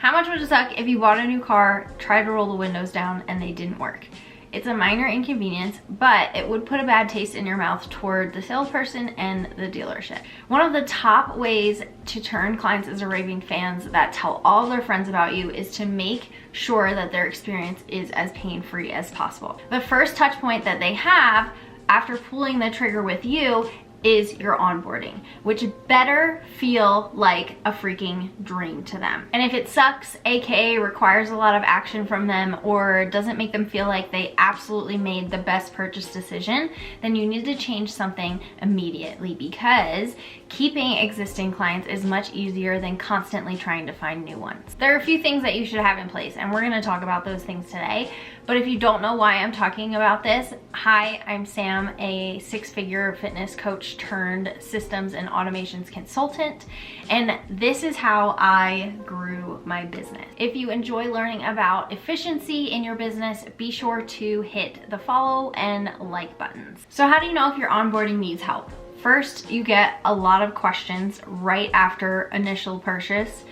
How much would it suck if you bought a new car, tried to roll the windows down, and they didn't work? It's a minor inconvenience, but it would put a bad taste in your mouth toward the salesperson and the dealership. One of the top ways to turn clients into raving fans that tell all their friends about you is to make sure that their experience is as pain-free as possible. The first touch point that they have after pulling the trigger with you is your onboarding, which better feel like a freaking dream to them. And if it sucks, aka requires a lot of action from them, or doesn't make them feel like they absolutely made the best purchase decision, then you need to change something immediately, because keeping existing clients is much easier than constantly trying to find new ones. There are a few things that you should have in place, and we're gonna talk about those things today. But if you don't know why I'm talking about this, hi, I'm Sam, a six-figure fitness coach turned systems and automations consultant, and this is how I grew my business. If you enjoy learning about efficiency in your business, be sure to hit the follow and like buttons. So how do you know if your onboarding needs help? First, you get a lot of questions right after initial purchase.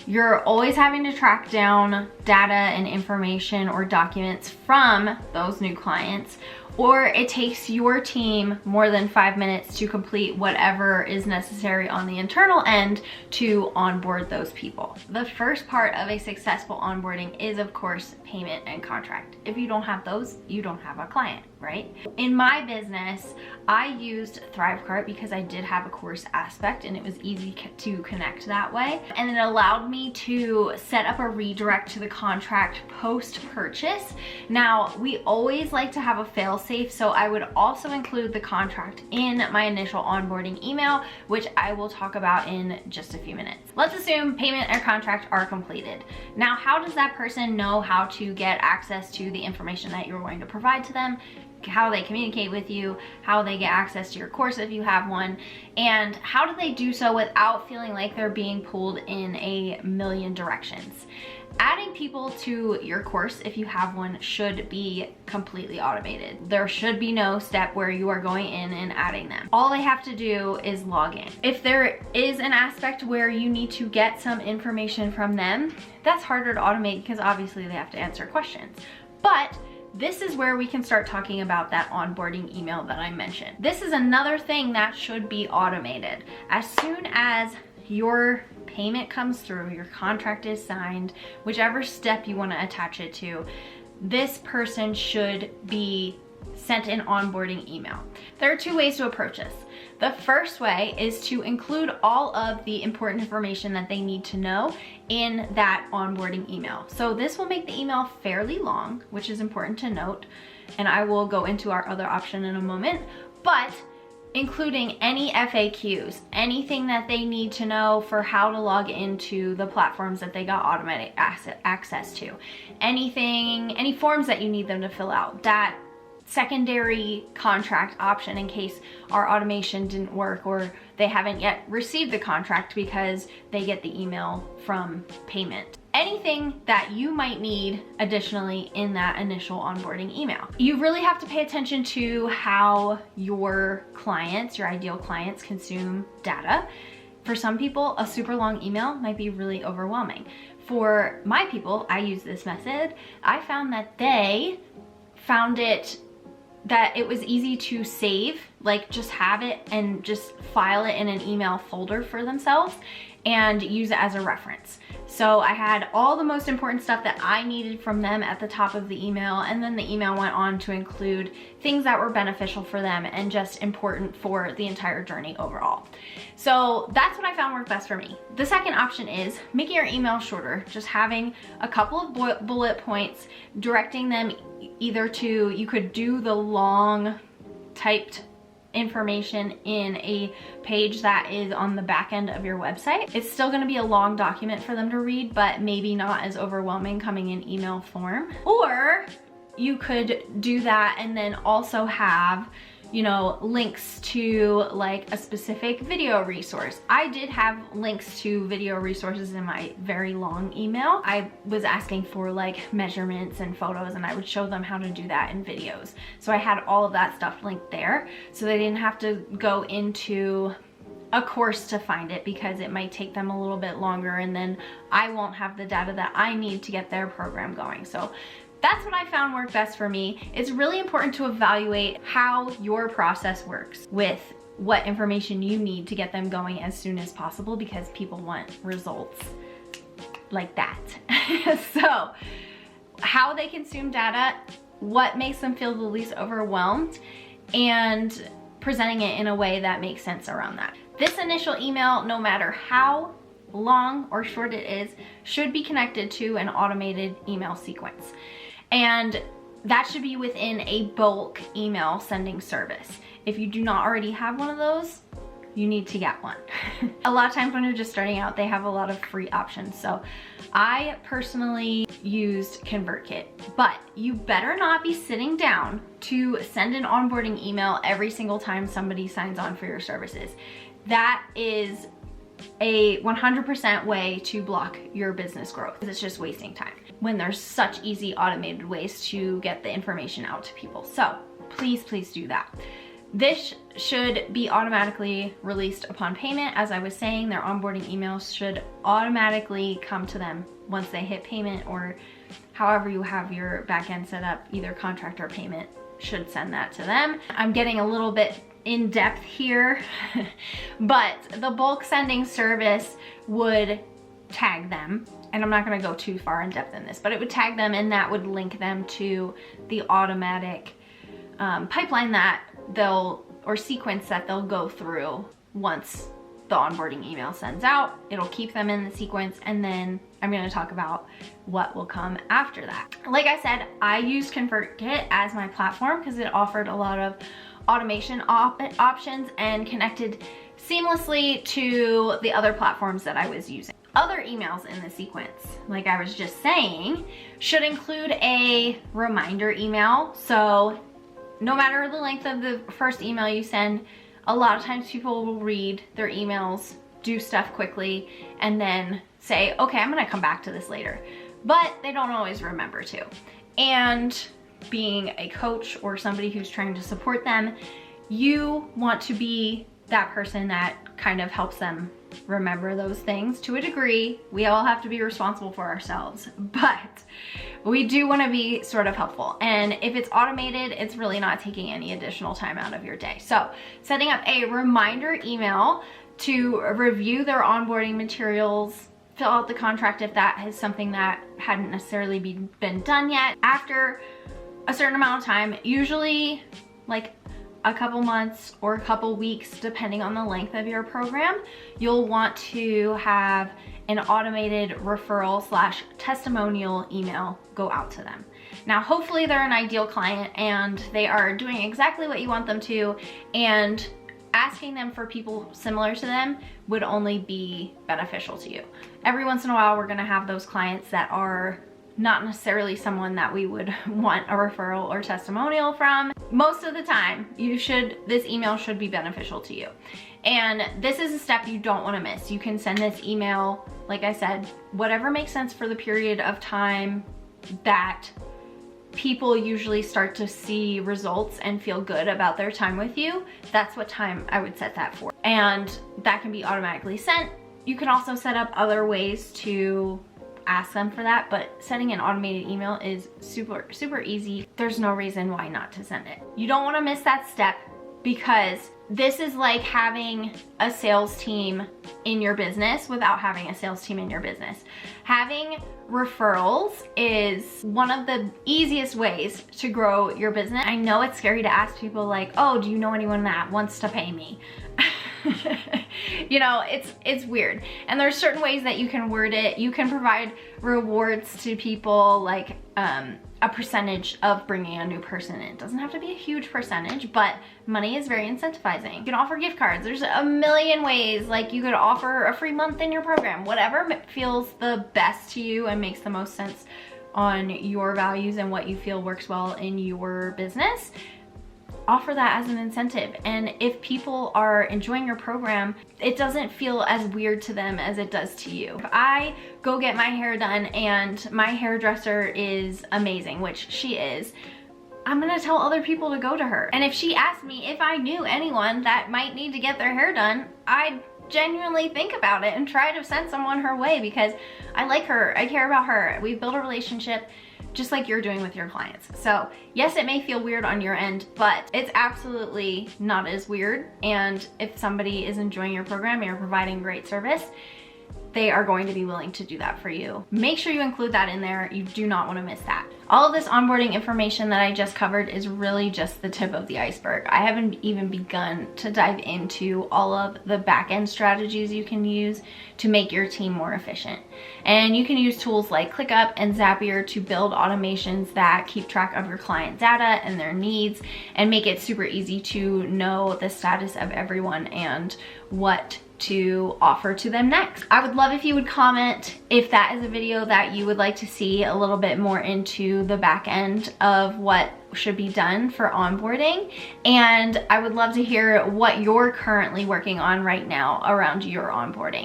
You're always having to track down data and information or documents from those new clients, or it takes your team more than 5 minutes to complete whatever is necessary on the internal end to onboard those people. The first part of a successful onboarding is, of course, payment and contract. If you don't have those, you don't have a client, right? In my business, I used ThriveCart because I did have a course aspect and it was easy to connect that way. And it allowed me to set up a redirect to the contract post-purchase. Now, we always like to have a fail-safe, so I would also include the contract in my initial onboarding email, which I will talk about in just a few minutes. Let's assume payment and contract are completed. Now, how does that person know how to get access to the information that you're going to provide to them, how they communicate with you, how they get access to your course if you have one, and how do they do so without feeling like they're being pulled in a million directions? Adding people to your course, if you have one, should be completely automated. There should be no step where you are going in and adding them. All they have to do is log in. If there is an aspect where you need to get some information from them, that's harder to automate because obviously they have to answer questions. But this is where we can start talking about that onboarding email that I mentioned. This is another thing that should be automated. As soon as your payment comes through, your contract is signed, whichever step you want to attach it to, this person should be sent an onboarding email. There are two ways to approach this. The first way is to include all of the important information that they need to know in that onboarding email. So this will make the email fairly long, which is important to note, and I will go into our other option in a moment, but including any FAQs, anything that they need to know for how to log into the platforms that they got automatic access to, any forms that you need them to fill out, that secondary contract option in case our automation didn't work or they haven't yet received the contract because they get the email from payment. Anything that you might need additionally in that initial onboarding email. You really have to pay attention to how your clients, your ideal clients, consume data. For some people, a super long email might be really overwhelming. For my people, I use this method. I found that they found that it was easy to save, like just have it and just file it in an email folder for themselves and use it as a reference. So I had all the most important stuff that I needed from them at the top of the email, and then the email went on to include things that were beneficial for them and just important for the entire journey overall. So that's what I found worked best for me. The second option is making your email shorter, just having a couple of bullet points, directing them either to, you could do the long typed information in a page that is on the back end of your website. It's still going to be a long document for them to read, but maybe not as overwhelming coming in email form. Or you could do that and then also have, you know, links to like a specific video resource. I did have links to video resources in my very long email. I was asking for like measurements and photos, and I would show them how to do that in videos. So I had all of that stuff linked there, so they didn't have to go into a course to find it because it might take them a little bit longer, and then I won't have the data that I need to get their program going. So that's what I found worked best for me. It's really important to evaluate how your process works with what information you need to get them going as soon as possible, because people want results like that. So how they consume data, what makes them feel the least overwhelmed, and presenting it in a way that makes sense around that. This initial email, no matter how long or short it is, should be connected to an automated email sequence. And that should be within a bulk email sending service. If you do not already have one of those, you need to get one. A lot of times when you're just starting out, they have a lot of free options. So I personally used ConvertKit, but you better not be sitting down to send an onboarding email every single time somebody signs on for your services. That is a 100% way to block your business growth, because it's just wasting time when there's such easy automated ways to get the information out to people. So please, please do that. This should be automatically released upon payment. As I was saying, their onboarding emails should automatically come to them once they hit payment, or however you have your backend set up, either contract or payment should send that to them. I'm getting a little bit in depth here, but the bulk sending service would tag them, and I'm not gonna go too far in depth in this, but it would tag them, and that would link them to the automatic pipeline that or sequence that they'll go through once the onboarding email sends out. It'll keep them in the sequence, and then I'm going to talk about what will come after that. Like I said, I used ConvertKit as my platform because it offered a lot of automation options and connected seamlessly to the other platforms that I was using. Other emails in the sequence, like I was just saying, should include a reminder email. So no matter the length of the first email you send, a lot of times people will read their emails, do stuff quickly, and then say, okay, I'm gonna come back to this later. But they don't always remember to. And being a coach or somebody who's trying to support them, you want to be that person that kind of helps them remember those things to a degree. We all have to be responsible for ourselves, but we do want to be sort of helpful. And if it's automated, it's really not taking any additional time out of your day. So setting up a reminder email to review their onboarding materials, fill out the contract if that is something that hadn't necessarily been done yet. After a certain amount of time, usually like a couple months or a couple weeks, depending on the length of your program, you'll want to have an automated referral / testimonial email go out to them. Now, hopefully they're an ideal client and they are doing exactly what you want them to, and asking them for people similar to them would only be beneficial to you. Every once in a while, we're gonna have those clients that are not necessarily someone that we would want a referral or testimonial from. Most of the time, this email should be beneficial to you. And this is a step you don't wanna miss. You can send this email, like I said, whatever makes sense for the period of time that people usually start to see results and feel good about their time with you. That's what time I would set that for. And that can be automatically sent. You can also set up other ways to ask them for that, but sending an automated email is super easy. There's no reason why not to send it. You don't want to miss that step, because this is like having a sales team in your business without having a sales team in your business. Having referrals is one of the easiest ways to grow your business. I know it's scary to ask people like, oh, do you know anyone that wants to pay me? You know, it's weird. And there's certain ways that you can word it. You can provide rewards to people, like a percentage of bringing a new person in. It doesn't have to be a huge percentage, but money is very incentivizing. You can offer gift cards. There's a million ways. Like, you could offer a free month in your program. Whatever feels the best to you and makes the most sense on your values and what you feel works well in your business, offer that as an incentive. And if people are enjoying your program, it doesn't feel as weird to them as it does to you. If I go get my hair done and my hairdresser is amazing, which she is, I'm gonna tell other people to go to her. And if she asked me if I knew anyone that might need to get their hair done, I'd genuinely think about it and try to send someone her way because I like her, I care about her. We've built a relationship just like you're doing with your clients. So yes, it may feel weird on your end, but it's absolutely not as weird. And if somebody is enjoying your program and you're providing great service, they are going to be willing to do that for you. Make sure you include that in there. You do not want to miss that. All of this onboarding information that I just covered is really just the tip of the iceberg. I haven't even begun to dive into all of the back-end strategies you can use to make your team more efficient. And you can use tools like ClickUp and Zapier to build automations that keep track of your client data and their needs and make it super easy to know the status of everyone and what to offer to them next. I would love if you would comment if that is a video that you would like to see a little bit more into the back end of what should be done for onboarding. And I would love to hear what you're currently working on right now around your onboarding.